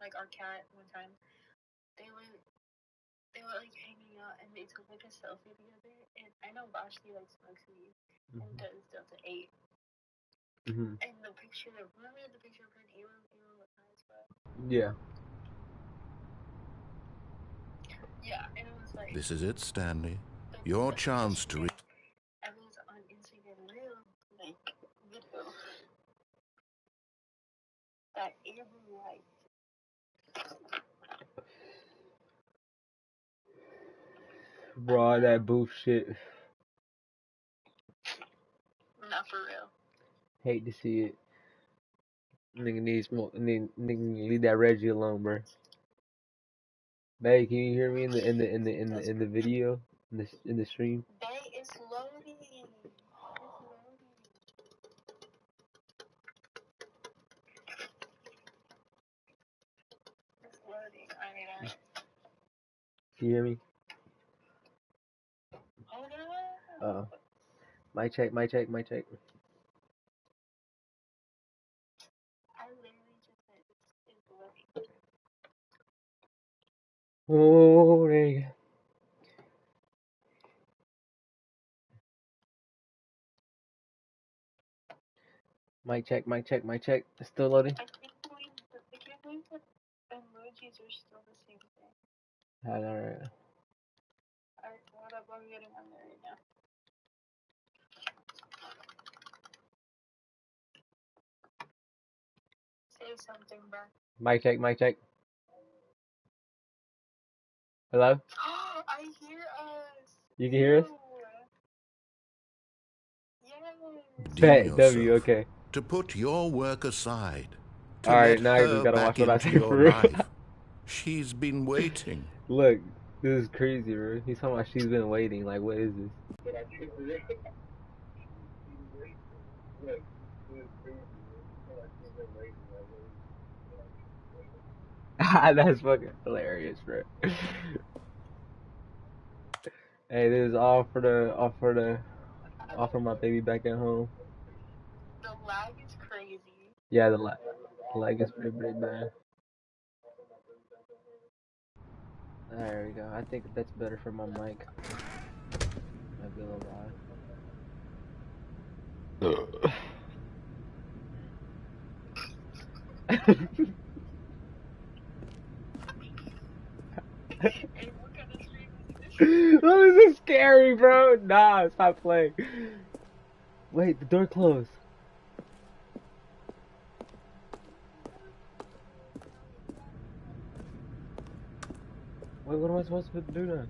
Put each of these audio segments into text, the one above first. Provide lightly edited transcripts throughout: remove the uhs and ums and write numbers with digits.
like our cat one time. They were like hanging out and they took like a selfie together. And I know Vashti like smokes weed and does Delta 8. And the picture, remember the picture of her and Elo looked nice, but yeah. Yeah, and it was like, this is it, Stanley. Your chance to. I was on Instagram Reel, like video that Amber liked. Bro, that booth shit. Not for real. Hate to see it. Nigga needs more. Nigga leave that Reggie alone, bro. Babe, can you hear me in the video in the stream? Babe, it's loading. It's loading. I mean, Can you hear me? Hold on. Uh, mic check. I literally just said it's loading. Oh, there you go. Mic check. It's still loading? I can't believe the emojis are still the same thing. Alright. Alright, hold up, I'm getting on there right now. Say something, bro. Mic check. Hello? I hear us. You can hear us? Yes. Bet, W, okay. To put your work aside. To Alright, let now you her just gotta watch back what I into say your for real. life. She's been waiting. Look, this is crazy, bro. He's talking about she's been waiting. Like, what is this? That's fucking hilarious, bro. Hey, this is all for my baby back at home. The lag is crazy. Yeah, the lag is pretty bad. There we go. I think that's better for my mic. Might be a little loud. Hey, what kind of stream is this? This is scary, bro. Nah, stop playing. Wait, the door closed. Wait, what am I supposed to do now?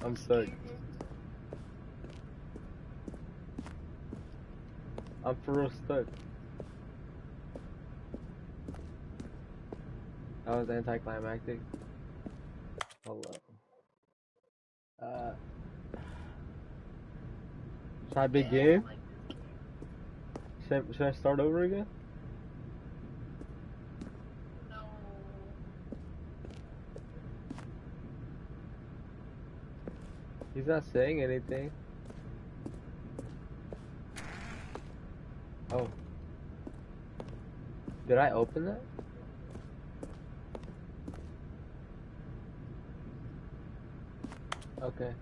I'm stuck. I'm for real stuck. That was anticlimactic. Hold up. Should I begin? Should I start over again? No. He's not saying anything. Oh. Did I open that? Okay.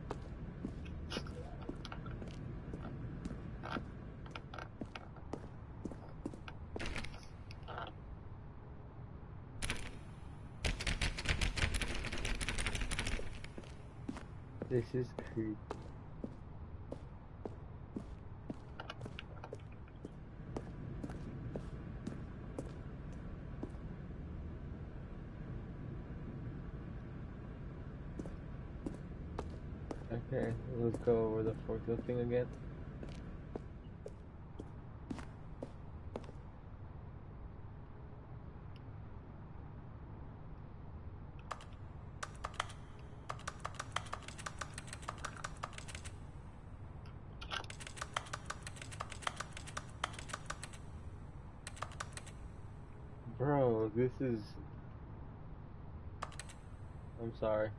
This is creepy. Okay, let's go over the forklift thing again. Bro, this is... I'm sorry.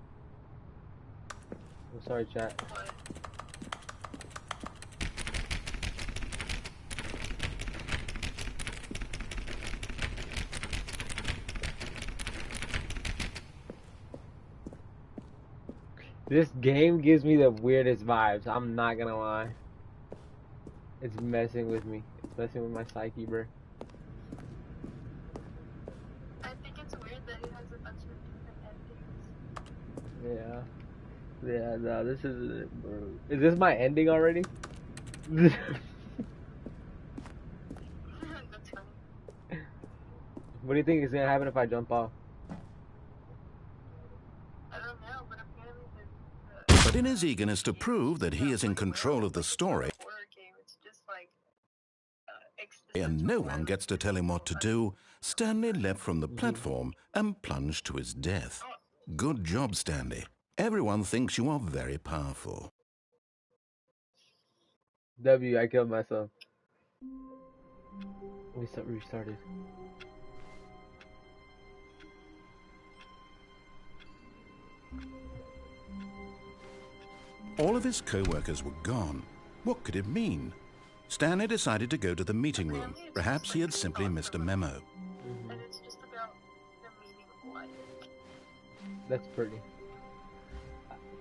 I'm sorry, chat. This game gives me the weirdest vibes. I'm not gonna lie. It's messing with me. It's messing with my psyche, bro. I think it's weird that it has a bunch of different endings. Yeah. Yeah, no, this isn't it, bro. Is this my ending already? That's funny. What do you think is gonna happen if I jump off? I don't know, but apparently But in his eagerness to prove that he is in control of the story, horror game, it's just like and no one gets to tell him what to do, Stanley leapt from the platform and plunged to his death. Good job, Stanley. Everyone thinks you are very powerful. W, I killed myself. We restarted. All of his co-workers were gone. What could it mean? Stanley decided to go to the meeting room. Perhaps he had simply missed a memo. And it's just about the meaning of life. That's pretty.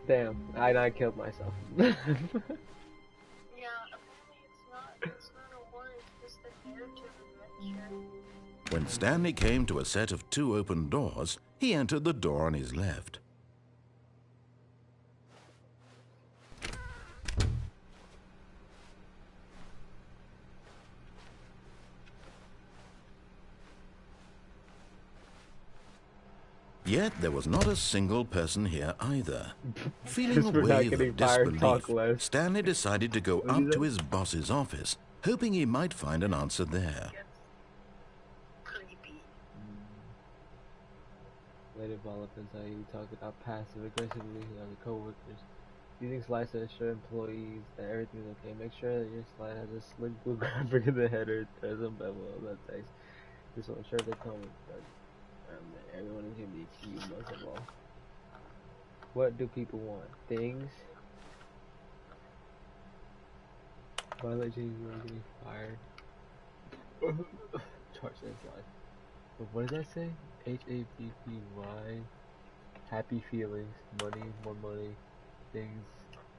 Damn, I killed myself. Yeah, apparently it's not a war, it's just a narrative adventure. When Stanley came to a set of 2 open doors, he entered the door on his left. Yet there was not a single person here either. Feeling a We're not wave getting of fired, talk disbelief, less. Stanley decided to go up to his boss's office, hoping he might find an answer there. Creepy. Later developments, how you talk about passive aggressively on the co-workers. Using slides to assure employees that everything is okay. Make sure that your slide has a slick blue graphic in the header. There's a bevel of that text. This will ensure the comment that everyone is going to be key most of all. What do people want? Things? Violate changes are getting fired. Charge that slide. But what does that say? HAPPY. Happy feelings. Money, more money. Things.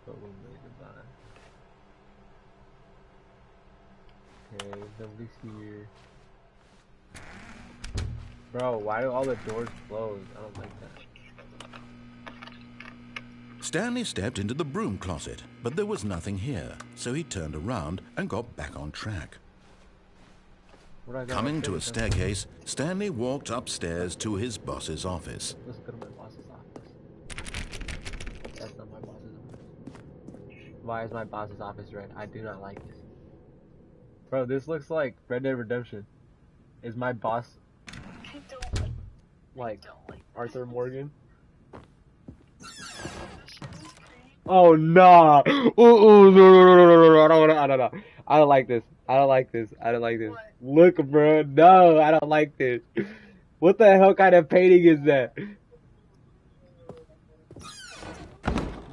Probably to buy. Okay, nobody's here. Bro, why do all the doors close? I don't like that. Stanley stepped into the broom closet, but there was nothing here, so he turned around and got back on track. Coming to a staircase, Stanley walked upstairs to his boss's office. Let's go to my boss's office. That's not my boss's office. Why is my boss's office red? I do not like this. Bro, this looks like Red Dead Redemption. Is my boss like Arthur Morgan? Oh nah! No! I don't like this. I don't like this. Look, bro, no, I don't like this. What the hell kind of painting is that?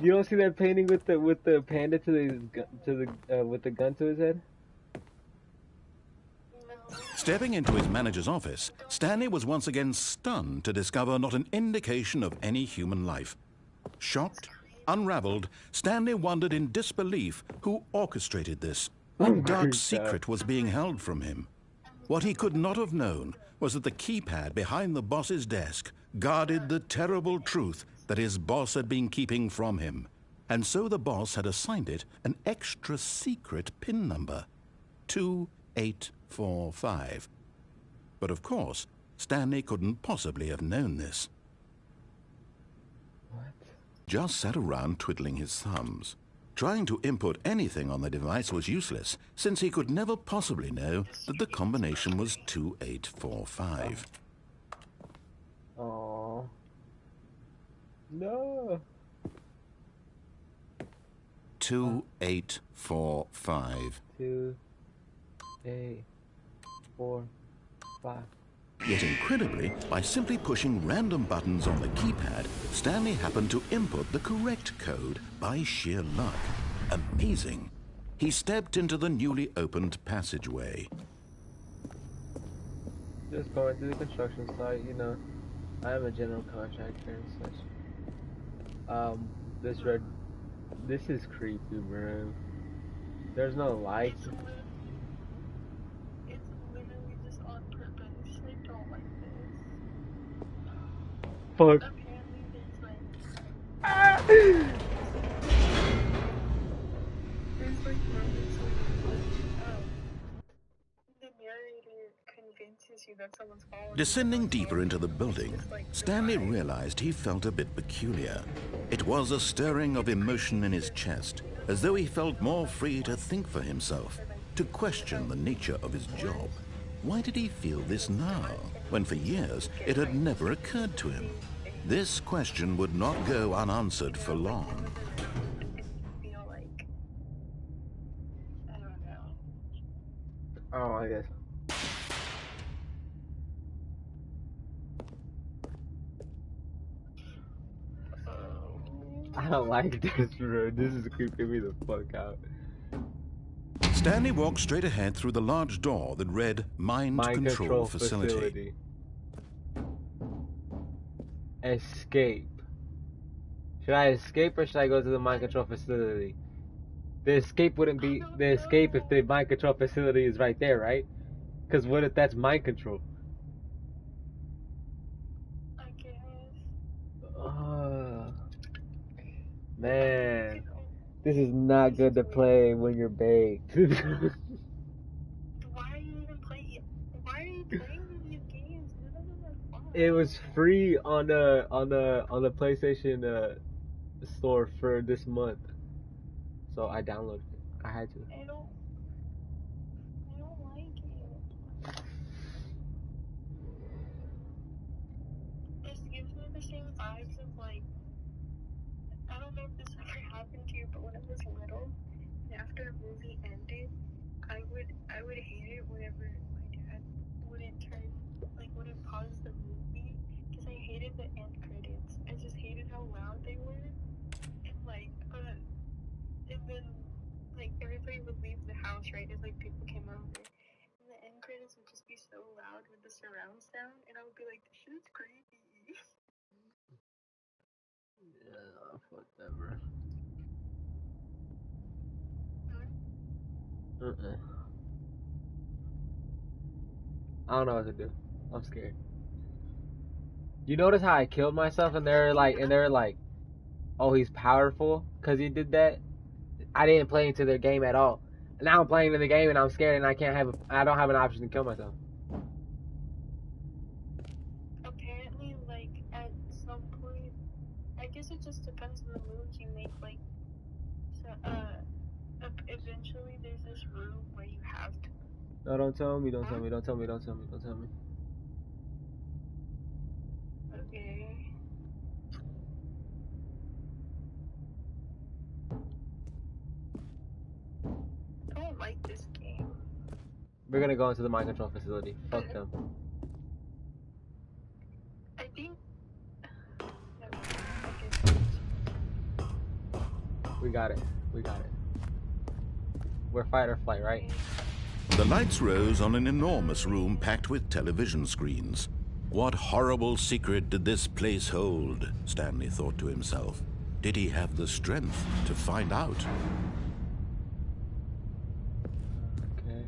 You don't see that painting with the panda with the gun to his head? Stepping into his manager's office, Stanley was once again stunned to discover not an indication of any human life. Shocked, unraveled, Stanley wondered in disbelief who orchestrated this. What dark secret was being held from him? What he could not have known was that the keypad behind the boss's desk guarded the terrible truth that his boss had been keeping from him. And so the boss had assigned it an extra secret PIN number, 2845. But of course, Stanley couldn't possibly have known this. What? Just sat around twiddling his thumbs. Trying to input anything on the device was useless, since he could never possibly know that the combination was 2845. Oh. No. 2845. 2, 8, 4, 5. Yet incredibly, by simply pushing random buttons on the keypad, Stanley happened to input the correct code by sheer luck. Amazing. He stepped into the newly opened passageway. Just going through the construction site, you know. I am a general contractor and such. This red. This is creepy, bro. There's no lights. It's literally just on purpose. I don't like this. Fuck. Apparently there's like Ah! there's like moments where the narrator convinces you that someone's following you. Descending deeper into the building, It's just, like, Stanley vibe. realized he felt a bit peculiar. It was a stirring of emotion in his chest, as though he felt more free to think for himself, to question the nature of his job. Why did he feel this now, when for years it had never occurred to him? This question would not go unanswered for long. You feel like, I don't know. Oh, I guess. I don't like this, bro. This is creeping me the fuck out. Stanley walked straight ahead through the large door that read Mind Control Facility. Escape. Should I escape or should I go to the mind control facility? The escape wouldn't be the escape if the mind control facility is right there, right? Because what if that's mind control? I guess. Man, this is not good to play when you're baked. Why are you even playing? Why are you playing these games? None of them are fun. It was free on the PlayStation store for this month, so I downloaded it. I had to. I don't like it. This gives me the same vibes of like, I don't know if this ever happened to you, but when I was little, and after a movie ended, I would hate it whenever my dad wouldn't pause the movie because I hated the end credits. I just hated how loud they were, and and then like everybody would leave the house right as like people came over, and the end credits would just be so loud with the surround sound, and I would be like, this shit's creepy. Yeah, fuck that, bro. I don't know what to do. I'm scared. You notice how I killed myself, and they're like, oh, he's powerful because he did that. I didn't play into their game at all. And now I'm playing in the game, and I'm scared, and I don't have an option to kill myself. Apparently, like at some point, I guess it just depends on the moves you make. Like, so eventually there's this room where you have to. No, don't tell me. Don't tell me. Don't tell me. Don't tell me. Don't tell me. Okay. I don't like this game. We're gonna go into the mind control facility. Fuck them. I think. We got it. We got it. We're fight or flight, right? The lights rose on an enormous room packed with television screens. What horrible secret did this place hold? Stanley thought to himself. Did he have the strength to find out? Okay.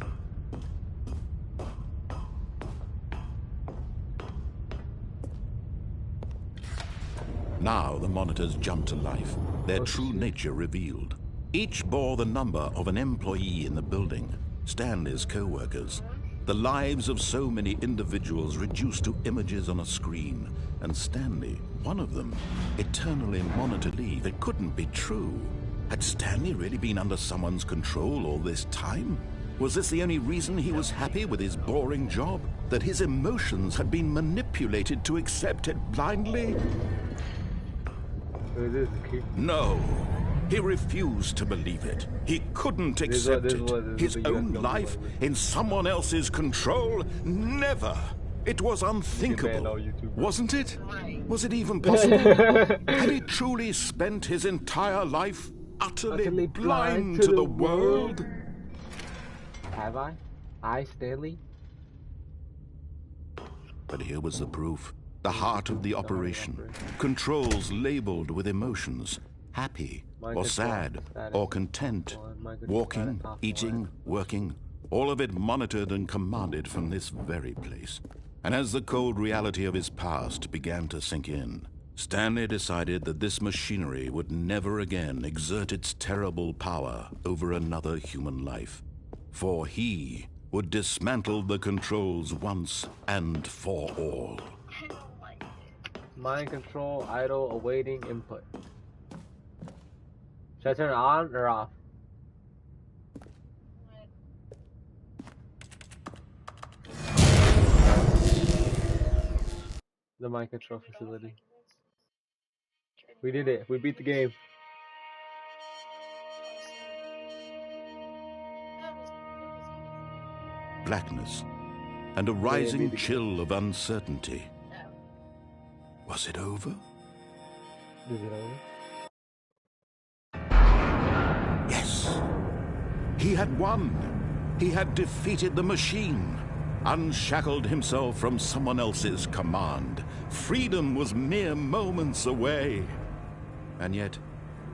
Now the monitors jumped to life, their true nature revealed. Each bore the number of an employee in the building, Stanley's co-workers. The lives of so many individuals reduced to images on a screen, and Stanley, one of them, eternally monitored. It couldn't be true. Had Stanley really been under someone's control all this time? Was this the only reason he was happy with his boring job? That his emotions had been manipulated to accept it blindly? No. He refused to believe it. He couldn't accept it. His own life in someone else's control? Never. It was unthinkable. Wasn't it? Was it even possible? Had he truly spent his entire life utterly blind to the world? Have I? I, Stanley? But here was the proof. The heart of the operation. Controls labeled with emotions. happy Mind or control sad status or content, on, mind control walking, status eating, offline. working, all of it monitored and commanded from this very place. And as the cold reality of his past began to sink in, Stanley decided that this machinery would never again exert its terrible power over another human life. For he would dismantle the controls once and for all. I don't like it. Mind control, idle, awaiting input. Should I turn it on or off? The mind control facility. We did it. We beat the game. Blackness and a rising chill of uncertainty. Was it over? Is it over? Yes. He had won. He had defeated the machine, unshackled himself from someone else's command. Freedom was mere moments away. And yet,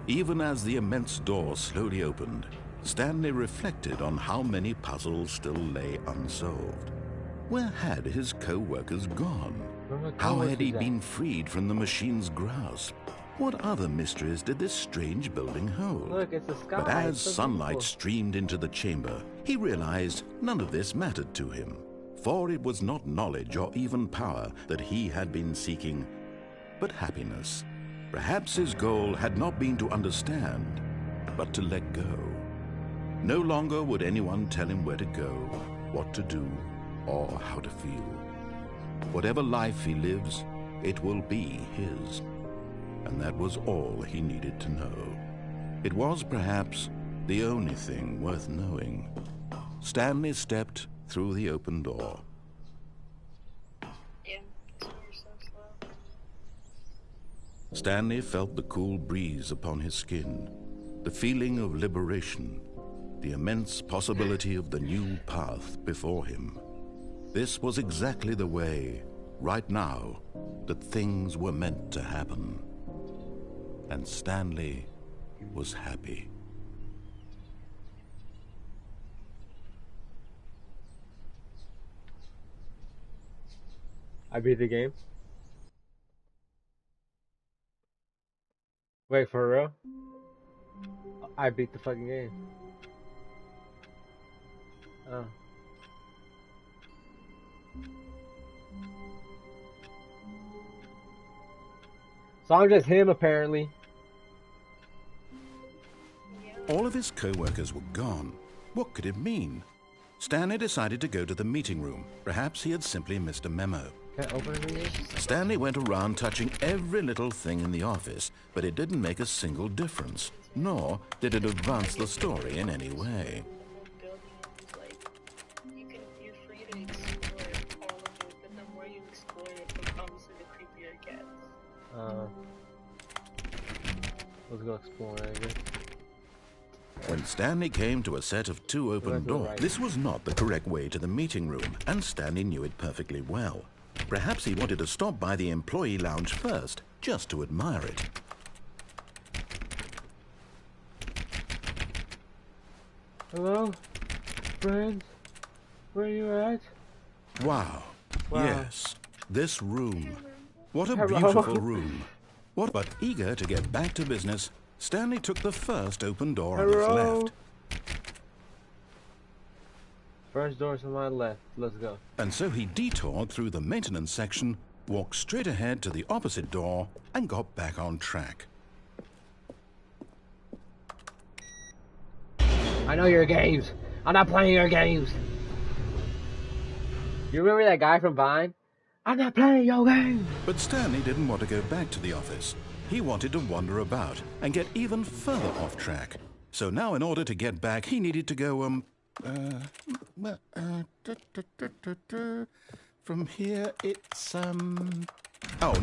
even as the immense door slowly opened, Stanley reflected on how many puzzles still lay unsolved. Where had his co-workers gone? How had he been freed from the machine's grasp? What other mysteries did this strange building hold? Look, it's the sky. But as sunlight streamed into the chamber, he realized none of this mattered to him. For it was not knowledge or even power that he had been seeking, but happiness. Perhaps his goal had not been to understand, but to let go. No longer would anyone tell him where to go, what to do, or how to feel. Whatever life he lives, it will be his. And that was all he needed to know. It was perhaps the only thing worth knowing. Stanley stepped through the open door. Yeah, so you're so slow. Stanley felt the cool breeze upon his skin, the feeling of liberation, the immense possibility of the new path before him. This was exactly the way, right now, that things were meant to happen. And Stanley was happy. I beat the game. Wait, for real? I beat the fucking game. Oh. So I'm just him, apparently. All of his co-workers were gone. What could it mean? Stanley decided to go to the meeting room. Perhaps he had simply missed a memo. Can I open it again? Stanley went around touching every little thing in the office, but it didn't make a single difference, nor did it advance the story in any way. You're free to explore all of it, but the more you explore it, obviously the creepier it gets. Let's go explore, I guess. When Stanley came to a set of two open doors, this was not the correct way to the meeting room, and Stanley knew it perfectly well. Perhaps he wanted to stop by the employee lounge first, just to admire it. Hello? Friends? Where you at? Wow. Yes. This room. What a Hello? beautiful room. What? But eager to get back to business, Stanley took the first open door on his left. First door's on my left. Let's go. And so he detoured through the maintenance section, walked straight ahead to the opposite door, and got back on track. I know your games. I'm not playing your games. You remember that guy from Vine? I'm not playing your games. But Stanley didn't want to go back to the office. He wanted to wander about and get even further off track. So now in order to get back, he needed to go, from here it's, oh,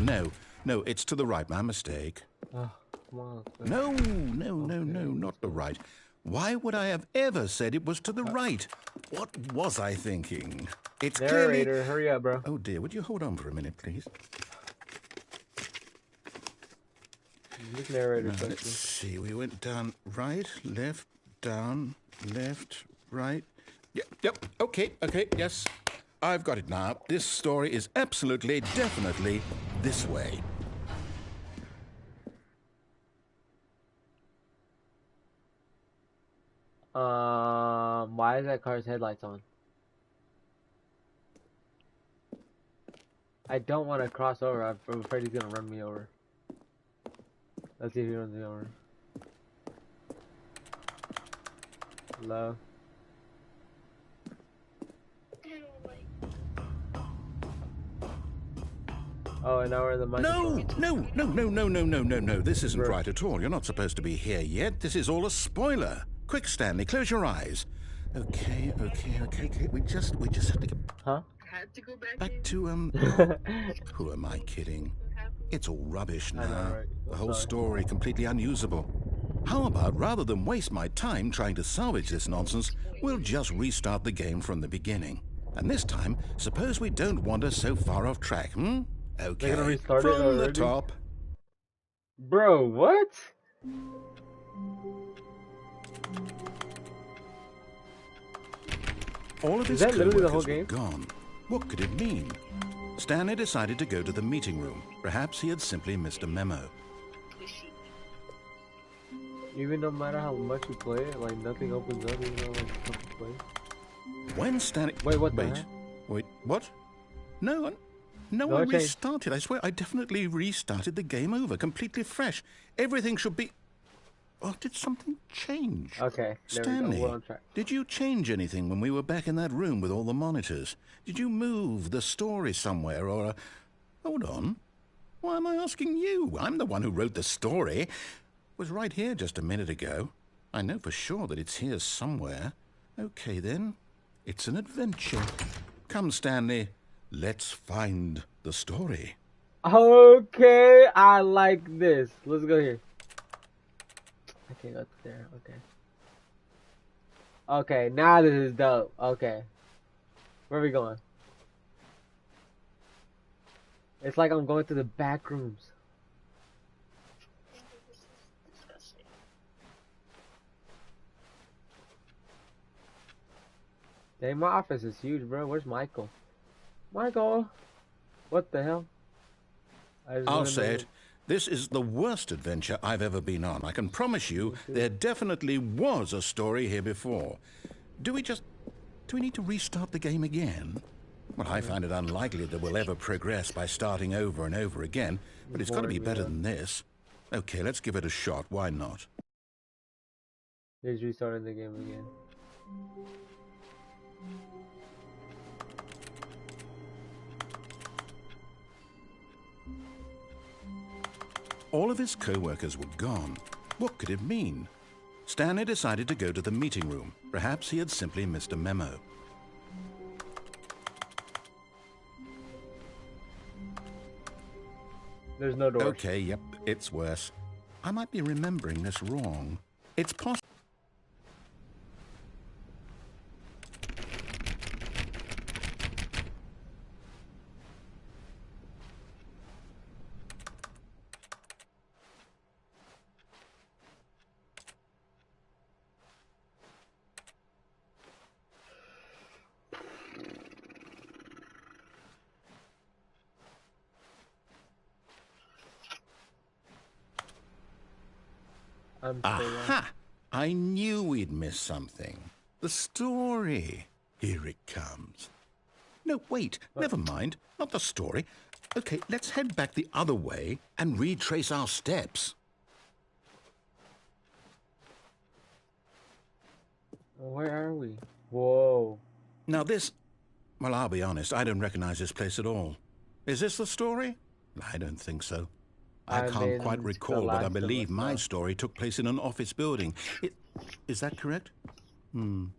no, it's to the right, my mistake. Oh, come on. No, not the right. Why would I have ever said it was to the right? What was I thinking? It's Narrator, clearly... hurry up, bro. Oh dear, would you hold on for a minute, please? This narrator Let's question. see. We went down, right, left, down, left, right. Yep. Okay. Yes. I've got it now. This story is absolutely, definitely this way. Why is that car's headlights on? I don't want to cross over. I'm afraid he's gonna run me over. Let's see if he runs me over. Hello? Oh, and now we're in the microphone. No. This isn't right at all. You're not supposed to be here yet. This is all a spoiler. Quick, Stanley, close your eyes. Okay. We just have to get... Huh? Had to go back to, Who am I kidding? It's all rubbish now. I know, right? The whole story completely unusable. How about, rather than waste my time trying to salvage this nonsense, we'll just restart the game from the beginning. And this time, suppose we don't wander so far off track, Okay, They're gonna restart from it already? the top. Bro, what? All of his that literally the whole co-workers were game? gone. What could it mean? Stanley decided to go to the meeting room. Perhaps he had simply missed a memo. Even no matter how much you play it, like nothing opens up even though like something plays. When Stanley... Wait, what the heck? Wait, what? No, I restarted. I swear, I definitely restarted the game over, completely fresh. Everything should be... Oh, did something change? Okay, there Stanley, we go. We're on track. did you change anything when we were back in that room with all the monitors? Did you move the story somewhere or... Hold on. Why am I asking you? I'm the one who wrote the story. It was right here just a minute ago. I know for sure that it's here somewhere. Okay, then. It's an adventure. Come, Stanley. Let's find the story. Okay, I like this. Let's go here. I can't go there. Okay. Okay, now this is dope. Okay. Where are we going? It's like I'm going to the back rooms. Dang, my office is huge, bro. Where's Michael? Michael! What the hell? I'll say it. This is the worst adventure I've ever been on. I can promise you there definitely was a story here before. Do we need to restart the game again? Well, I find it unlikely that we'll ever progress by starting over and over again, but it's got to be better than this. Okay, let's give it a shot. Why not? Here's restarting the game again. All of his co-workers were gone. What could it mean? Stanley decided to go to the meeting room. Perhaps he had simply missed a memo. There's no door. Okay, yep, it's worse. I might be remembering this wrong. It's possible. Aha! I knew we'd miss something. The story. Here it comes. No, wait. Never mind. Not the story. Okay, let's head back the other way and retrace our steps. Where are we? Whoa. Now this... Well, I'll be honest. I don't recognize this place at all. Is this the story? I don't think so. I can't quite recall, but I believe my story took place in an office building. Is that correct? Do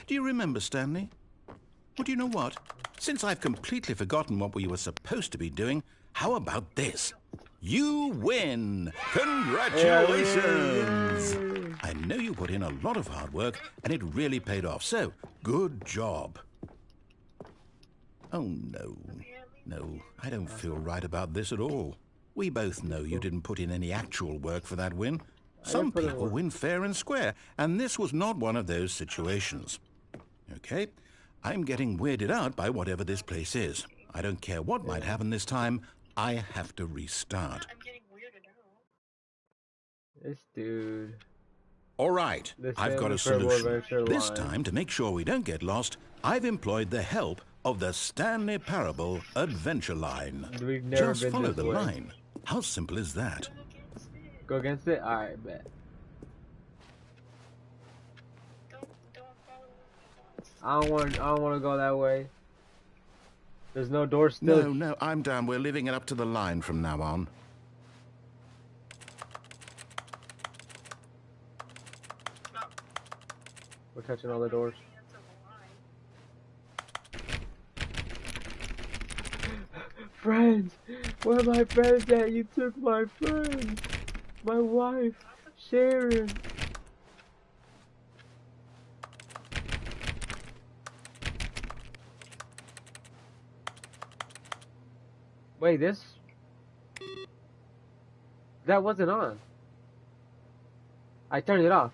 you remember, Stanley? Well, do you know what? Since I've completely forgotten what we were supposed to be doing, how about this? You win! Congratulations! I know you put in a lot of hard work, and it really paid off, so good job. Oh, no. No, I don't feel right about this at all. We both know you didn't put in any actual work for that win. Some put in people work. win fair and square, and this was not one of those situations. Okay, I'm getting weirded out by whatever this place is. I don't care what might happen this time. I have to restart. I'm getting weirded out. This dude. All right, The I've got a Stanley Parable solution. adventure This line. time, to make sure we don't get lost, I've employed the help of the Stanley Parable adventure line. We've never Just been follow this the way. line. How simple is that? Go against it? Alright, bet. Don't follow me. I don't want to go that way. There's no door still. No, I'm down. We're leaving it up to the line from now on. No. We're touching all the doors. Friends! Where are my friends at? You took my friends! My wife! Sharon! Wait, this... That wasn't on. I turned it off.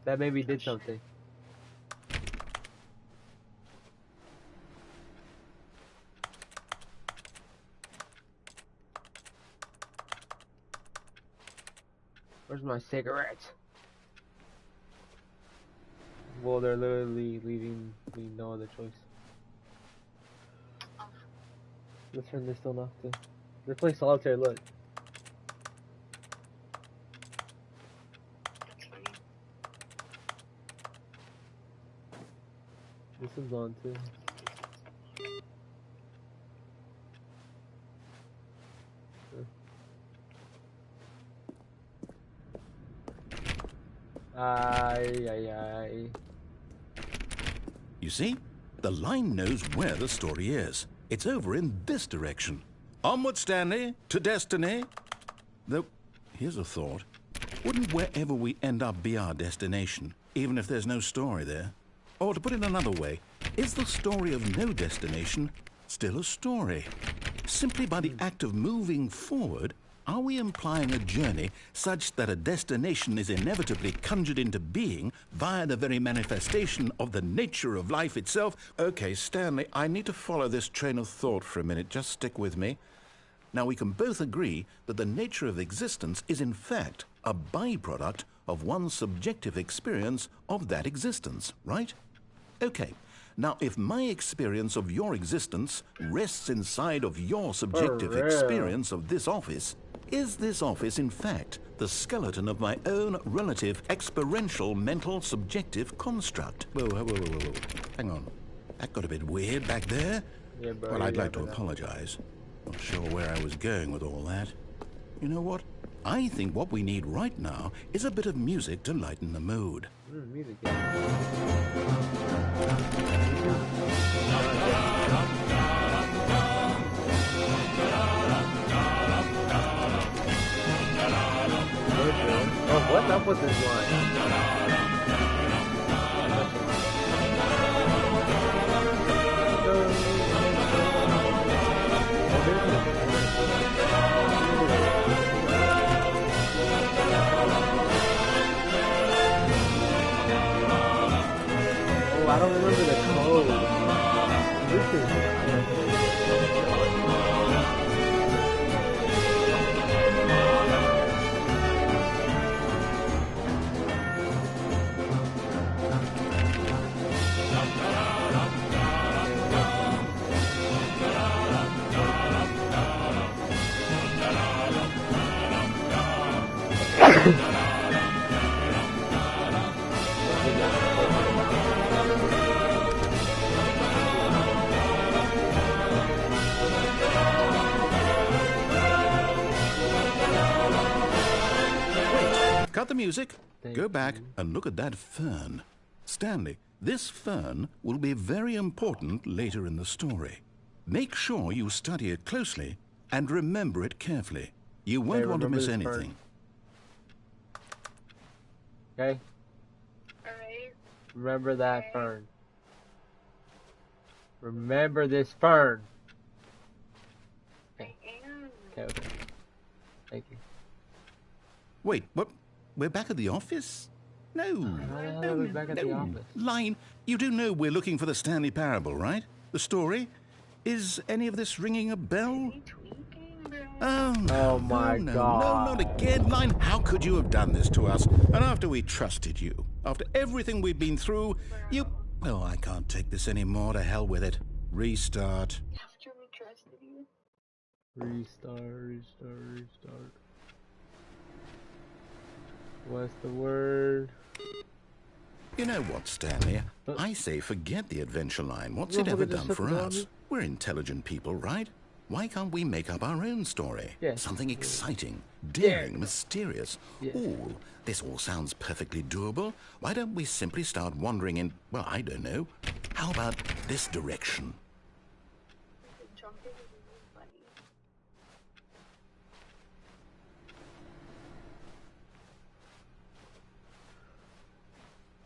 That maybe did something. Where's my cigarettes? Well, they're literally leaving me no other choice. Let's turn this still off too. They're playing solitaire, look. That's funny. This is on too. Aye. You see? The line knows where the story is. It's over in this direction. Onward, Stanley, to destiny. Though, here's a thought. Wouldn't wherever we end up be our destination, even if there's no story there? Or to put it another way, is the story of no destination still a story? Simply by the act of moving forward, are we implying a journey such that a destination is inevitably conjured into being via the very manifestation of the nature of life itself? Okay, Stanley, I need to follow this train of thought for a minute. Just stick with me. Now, we can both agree that the nature of existence is in fact a byproduct of one's subjective experience of that existence, right? Okay. Now, if my experience of your existence rests inside of your subjective experience of this office, is this office, in fact, the skeleton of my own relative experiential mental subjective construct? Whoa. Hang on. That got a bit weird back there. Yeah, bro, Well, I'd like to apologize. Not sure where I was going with all that. You know what? I think what we need right now is a bit of music to lighten the mood. Music. Oh, what's up with this line? Oh, I don't remember the code. This is... Cut the music, Thank go back you. and look at that fern. Stanley, this fern will be very important later in the story. Make sure you study it closely and remember it carefully. You won't want to remember miss this anything. Okay? Alright. Remember that fern. Remember this fern. I am. Okay. Wait, what? We're back at the office? No. How are we back at the office? Line, you do know we're looking for the Stanley Parable, right? The story? Is any of this ringing a bell? Oh, no, Oh my no, God. no, not again. Line, how could you have done this to us? And after we trusted you, after everything we've been through, you... Oh, I can't take this anymore. To hell with it. Restart. After we trusted you. Restart. What's the word? You know what, Stanley? I say forget the adventure line. What's No, it ever but just done for shut it us? down. We're intelligent people, right? Why can't we make up our own story? Yeah. Something exciting, daring, Yeah. mysterious. Yeah. Ooh, this all sounds perfectly doable. Why don't we simply start wandering in, well, I don't know. How about this direction? Jumping is really funny.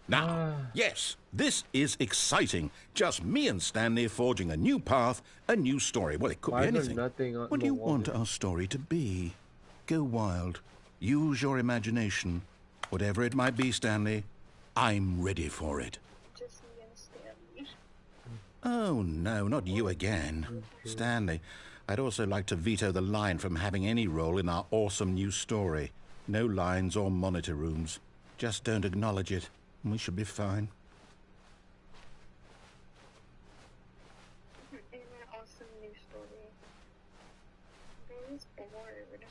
Now, yes, this is exciting. Just me and Stanley forging a new path, a new story. Well, it could Why be is there anything. nothing on What the do you wall want there? our story to be? Go wild. Use your imagination. Whatever it might be, Stanley, I'm ready for it. Just me and Stanley. Oh, no, not you again. Stanley, I'd also like to veto the line from having any role in our awesome new story. No lines or monitor rooms. Just don't acknowledge it. We should be fine. In an awesome new story. I was bored.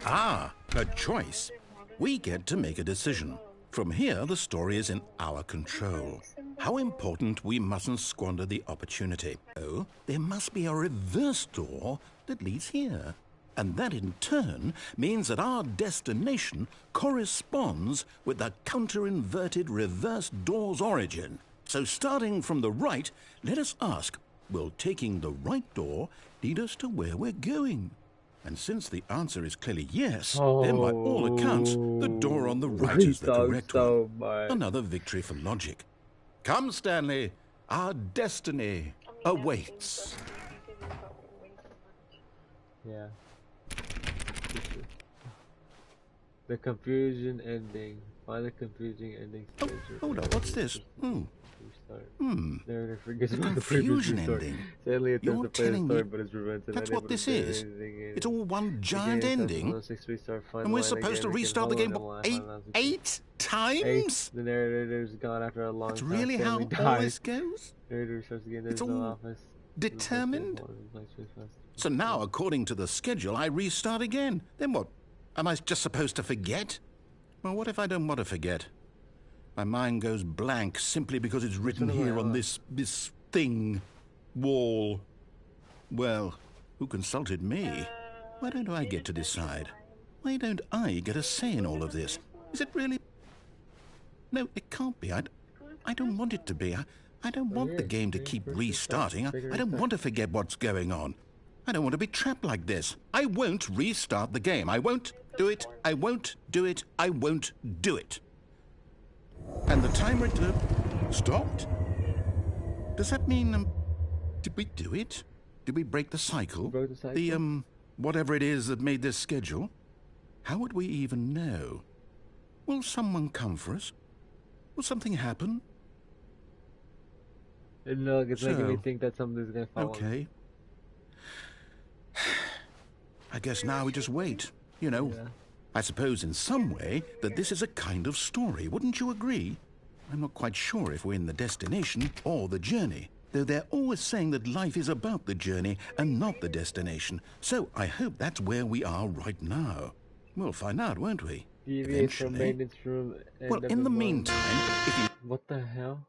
Ah, a choice. We get to make a decision. From here, the story is in our control. How important we mustn't squander the opportunity. Oh, there must be a reverse door that leads here. And that in turn means that our destination corresponds with the counter-inverted reverse door's origin. So starting from the right, let us ask, will taking the right door lead us to where we're going? And since the answer is clearly yes, then by all accounts, the door on the right is the correct one. Another victory for logic. Come, Stanley, our destiny awaits. Yeah. The confusion ending. Find the confusing ending Oh, stage. hold on, what's this? Restart. Hmm. Narrator forgets The about the previous confusion story. ending. Sadly, it You're attempts to play the telling story, me but is prevented. that's unable what to this do is? anything in It's all one giant the game ending? starts from 06 restart, find And we're line supposed to again, restart the follow game the line, eight find line, times? The narrator's gone after a long That's time. really how Stanley all dies. this goes? Narrator restarts again. There's It's no all office. determined? So now, according to the schedule, I restart again. Then what? Am I just supposed to forget? Well, what if I don't want to forget? My mind goes blank simply because it's written here on this thing, wall. Well, who consulted me? Why don't I get to decide? Why don't I get a say in all of this? Is it really? No, it can't be. I don't want it to be. I don't want the game to keep restarting. I don't want to forget what's going on. I don't want to be trapped like this. I won't restart the game. I won't do it. I won't do it. I won't do it. And the timer stopped? Does that mean, did we do it? Did we break the cycle? Broke the cycle? Whatever it is that made this schedule? How would we even know? Will someone come for us? Will something happen? Look, it's making me think that something's gonna follow. Okay. I guess now we just wait, you know. Yeah. I suppose in some way that this is a kind of story, wouldn't you agree? I'm not quite sure if we're in the destination or the journey, though they're always saying that life is about the journey and not the destination. So I hope that's where we are right now. We'll find out, won't we? Deviate from Eventually. maintenance room. Well, in the meantime, if you... What the hell?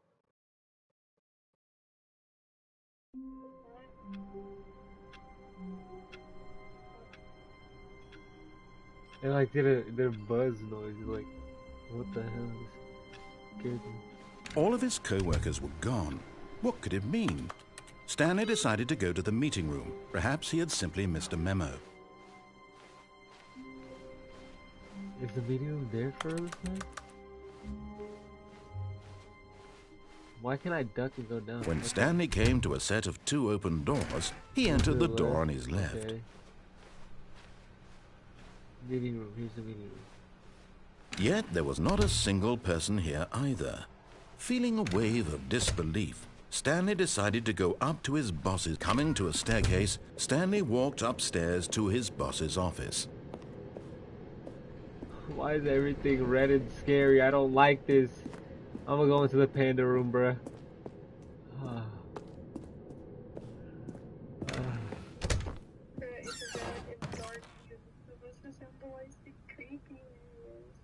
It like did a buzz noise. Like, what the hell? This scared me. All of his co-workers were gone. What could it mean? Stanley decided to go to the meeting room. Perhaps he had simply missed a memo. Is the meeting room there for this night? Why can't I duck and go down? When Stanley came to a set of 2 open doors, he entered the door on his left. Okay. Meeting room. Here's the meeting room. Yet there was not a single person here either. Feeling a wave of disbelief, Stanley decided to go up to his boss's. Coming to a staircase, Stanley walked upstairs to his boss's office. Why is everything red and scary? I don't like this. I'm gonna go into the panda room, bruh.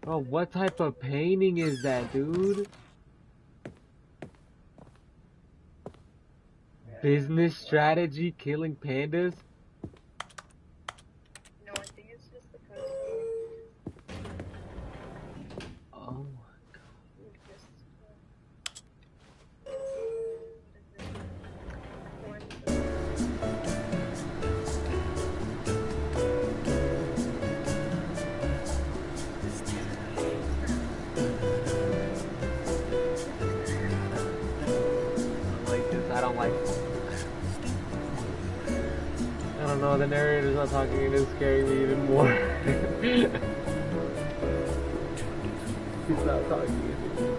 Oh, what type of painting is that, dude? Business strategy, killing pandas? No, I think it's just the first Oh my I don't like this. I don't know, the narrator's not talking and it's scaring me even more. He's not talking anymore.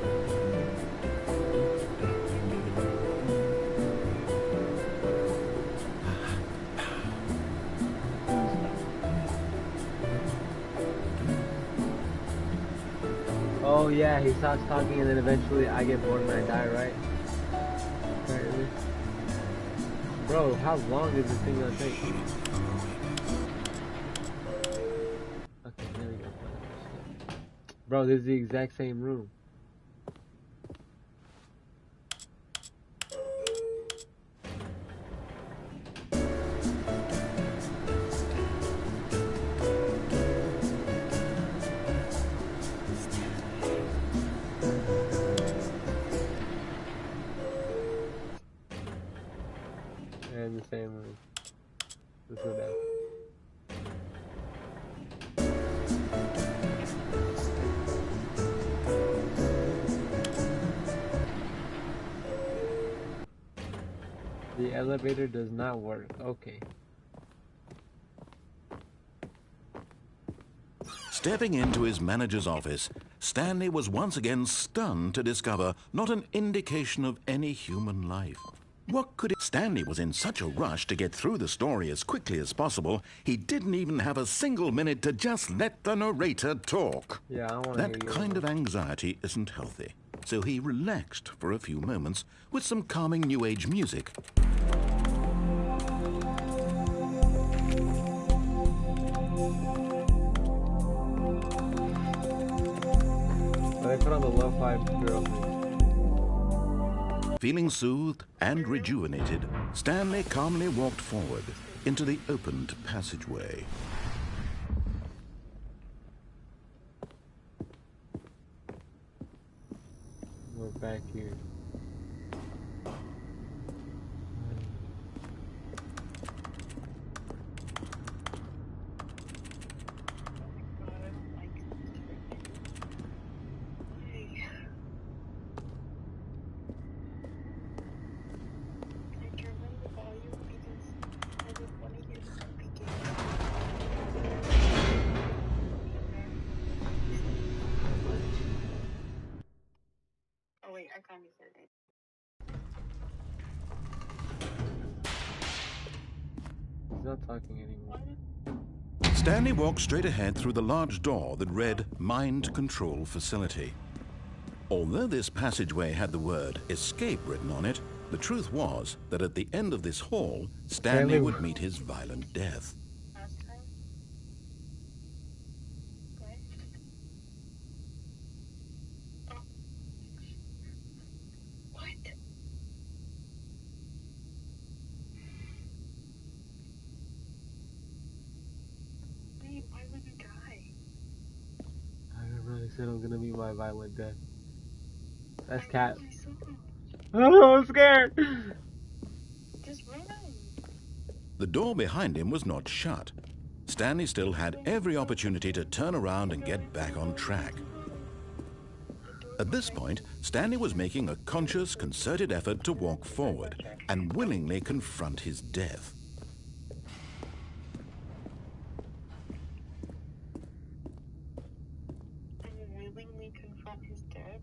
Oh yeah, he stops talking and then eventually I get bored and I die, right? Apparently. Bro, how long is this thing gonna take? Okay, there we go. Bro, this is the exact same room. And the same room. Let's go down. The elevator does not work. Okay. Stepping into his manager's office, Stanley was once again stunned to discover not an indication of any human life. What could it? Stanley was in such a rush to get through the story as quickly as possible, he didn't even have a single minute to just let the narrator talk. Yeah, I want to That kind of anxiety isn't healthy, so he relaxed for a few moments with some calming New Age music. They put on the lo-fi girl. Feeling soothed and rejuvenated, Stanley calmly walked forward into the opened passageway. We're back here. I kind of said it. He's not talking anymore. Stanley walked straight ahead through the large door that read Mind Control Facility. Although this passageway had the word escape written on it, the truth was that at the end of this hall, Stanley would meet his violent death. He said I'm gonna meet my violent death. That's cat. Oh, I'm scared. Just run. The door behind him was not shut. Stanley still had every opportunity to turn around and get back on track. At this point, Stanley was making a conscious, concerted effort to walk forward and willingly confront his death. Map is dead.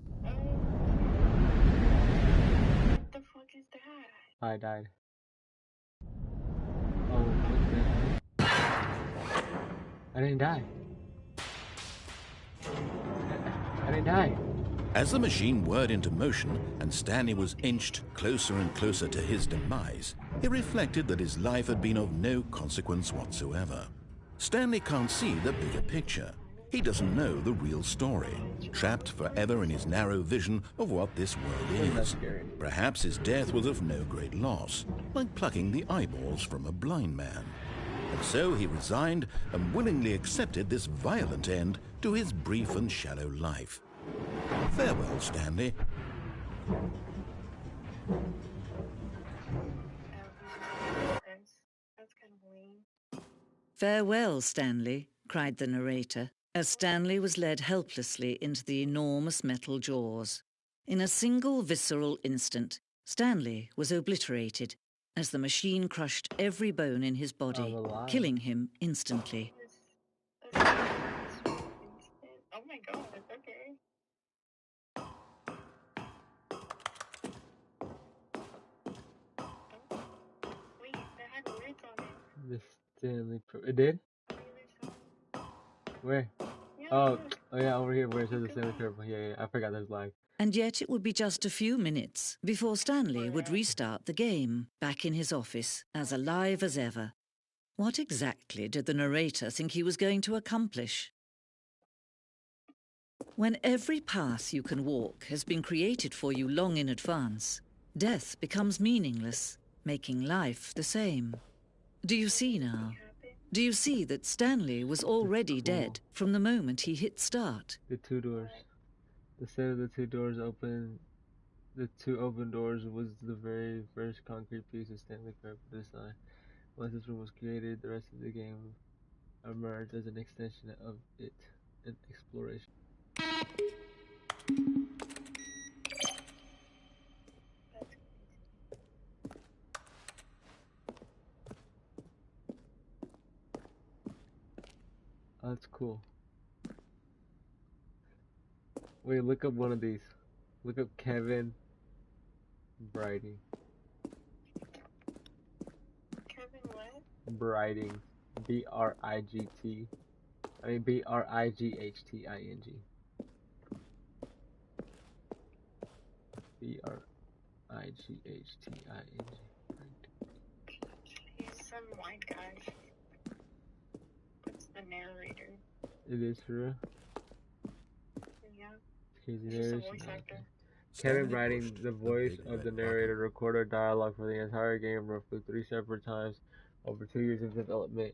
What the fuck is that? I died. Oh, what the hell? I didn't die. I didn't die. As the machine whirred into motion and Stanley was inched closer and closer to his demise, he reflected that his life had been of no consequence whatsoever. Stanley can't see the bigger picture. He doesn't know the real story, trapped forever in his narrow vision of what this world is. Perhaps his death was of no great loss, like plucking the eyeballs from a blind man. And so he resigned and willingly accepted this violent end to his brief and shallow life. Farewell, Stanley. That's kind of lame. Farewell, Stanley, cried the narrator, as Stanley was led helplessly into the enormous metal jaws. In a single visceral instant, Stanley was obliterated as the machine crushed every bone in his body, killing him instantly. Oh my god, okay. Wait, that had words on it. The Stanley It did? Where? Yeah, Oh yeah, over here where it says the Stanley Parable. Yeah, I forgot there's lag. And yet it would be just a few minutes before Stanley would restart the game, back in his office, as alive as ever. What exactly did the narrator think he was going to accomplish? When every path you can walk has been created for you long in advance, death becomes meaningless, making life the same. Do you see now? Do you see that Stanley was already dead from the moment he hit start? The two doors. The set of the two doors open. The two open doors was the very first concrete piece of Stanley Parable design. Once this room was created, the rest of the game emerged as an extension of it, an exploration. Oh, that's cool. Wait, look up one of these. Look up Kevin Brighting. Kevin what? Brighting. B-R-I-G-T. I mean B-R-I-G-H-T-I-N-G. B-R-I-G-H-T-I-N-G. He's some white guy. That's the narrator. It is for real? Yeah. Crazy He's just a narration. voice actor. Kevin Brighting, the voice of the narrator, recorded dialogue for the entire game roughly 3 separate times over 2 years of development.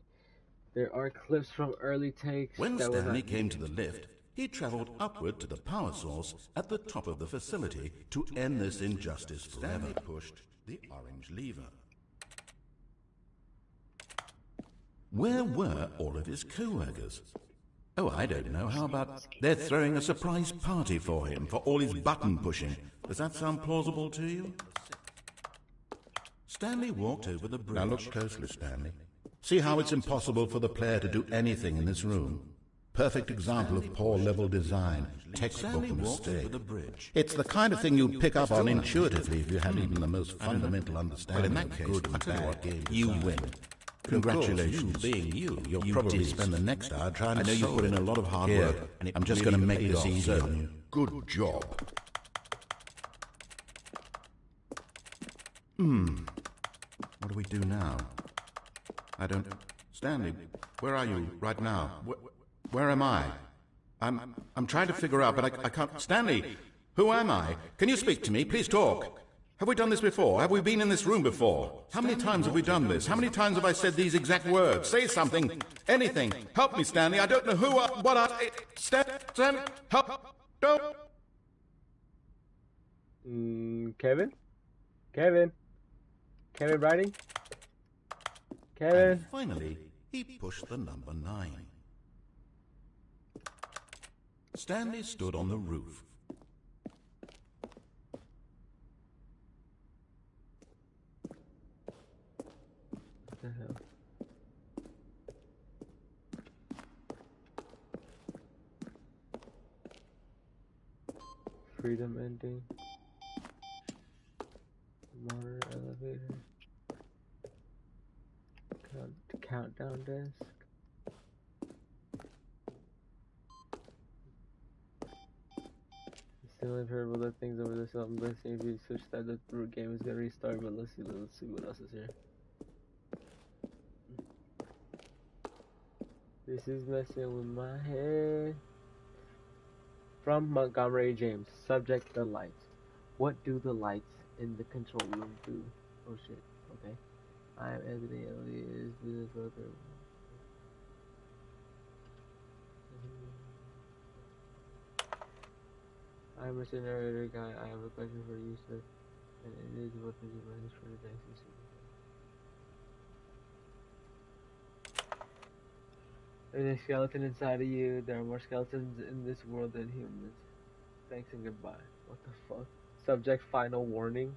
There are clips from early takes. When Stanley came to the lift, he traveled upward to the power source at the top of the facility to end this injustice forever. Stanley pushed the orange lever. Where were all of his co-workers? Oh, I don't know. How about they're throwing a surprise party for him for all his button pushing? Does that sound plausible to you? Stanley walked over the bridge. Now look closely, Stanley. See how it's impossible for the player to do anything in this room? Perfect example of poor level design, textbook mistake. It's the kind of thing you'd pick up on intuitively if you had even the most fundamental understanding. Well, in that case, I'll tell you what game you win. Congratulations. Being you'll probably spend the next hour trying to. I know you put in a lot of hard work, and I'm just going to make this easy on you. Good job. What do we do now? I don't. Stanley, where are you right now? Where am I? I'm trying to figure out, but I can't. Stanley, who am I? Can you speak to me? Please talk. Have we done this before? Have we been in this room before? How many times have we done this? How many times have I said these exact words? Say something. Anything. Help me, Stanley. I don't know who I... What I... Stanley, help. Don't... Kevin? Kevin Brighting? Kevin? And finally, he pushed the number 9. Stanley stood on the roof. What the hell? Freedom ending. Monitor elevator. Countdown desk. Stanley Parable that things over this album. Let's see if you switch that the game is gonna restart, but let's see what else is here. This is messing with my head. From Montgomery James. Subject: the lights. What do the lights in the control room do? Oh shit. Okay. I am Anthony Elliott, business broker. I'm Mr. Narrator Guy. I have a question for you, sir. And it is what is your message for the next issue? There's a skeleton inside of you. There are more skeletons in this world than humans. Thanks and goodbye. What the fuck? Subject: final warning.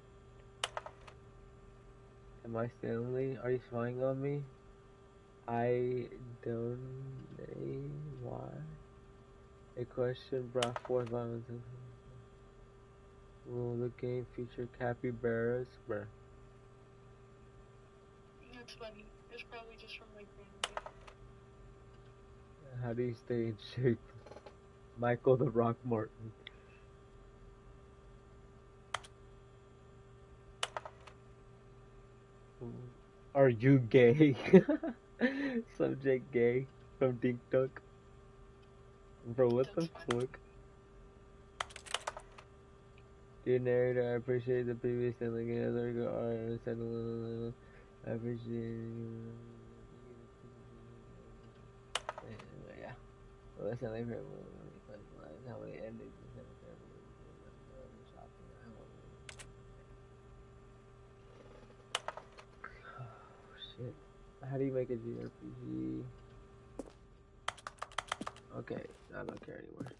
Am I Stanley? Are you spying on me? I don't know why. A question brought forth violence. Will the game feature capybaras? Bruh. That's funny. It's probably just from like random. How do you stay in shape? Michael the Rock Martin. Are you gay? Subject: gay from Dink Dunk. Bro, what the fuck? Dear narrator, I appreciate the previous and like another art. I appreciate you. Yeah. Well, that's not like how many endings is that? Oh shit. How do you make a JRPG? Okay, I don't care anymore.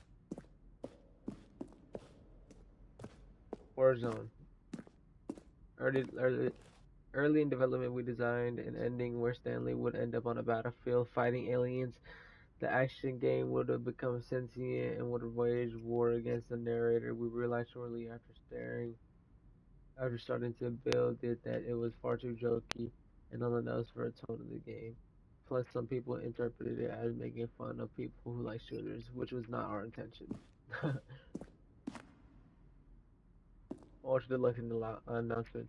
Warzone. Early in development, we designed an ending where Stanley would end up on a battlefield fighting aliens. The action game would have become sentient and would have waged war against the narrator. We realized shortly after starting to build it, that it was far too jokey and on the nose for a tone of the game. Plus, some people interpreted it as making fun of people who like shooters, which was not our intention. Ultra Deluxe announcement.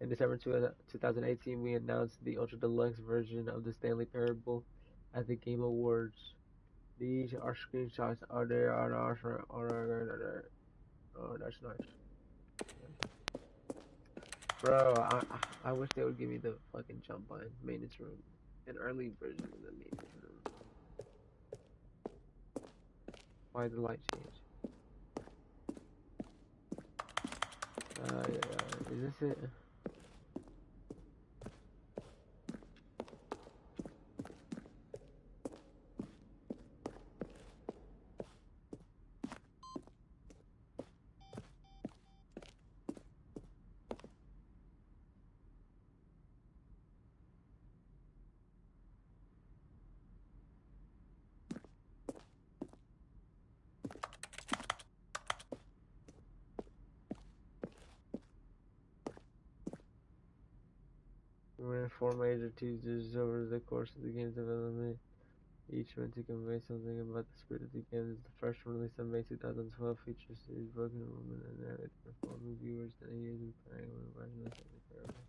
In December 2018, we announced the Ultra Deluxe version of the Stanley Parable at the Game Awards. These are screenshots. Oh, that's nice. Bro, I wish they would give me the fucking jump on maintenance room. An early version of the maintenance room. Why the light change? Yeah. Is this it? We ran 4 major teasers over the course of the game's development, each meant to convey something about the spirit of the game. The first one, released in May 2012, features series Broken Woman and narrator informing viewers that he is preparing a version of Stanley Parable.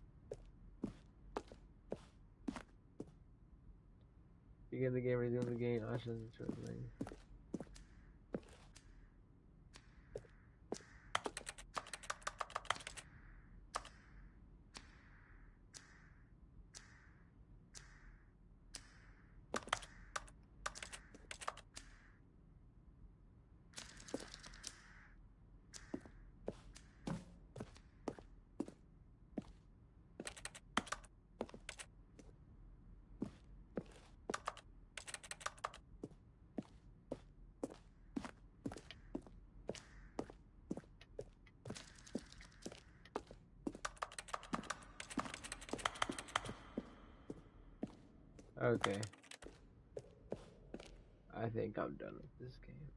Begin the game, resume the game, options and short lane. Okay. I think I'm done with this game.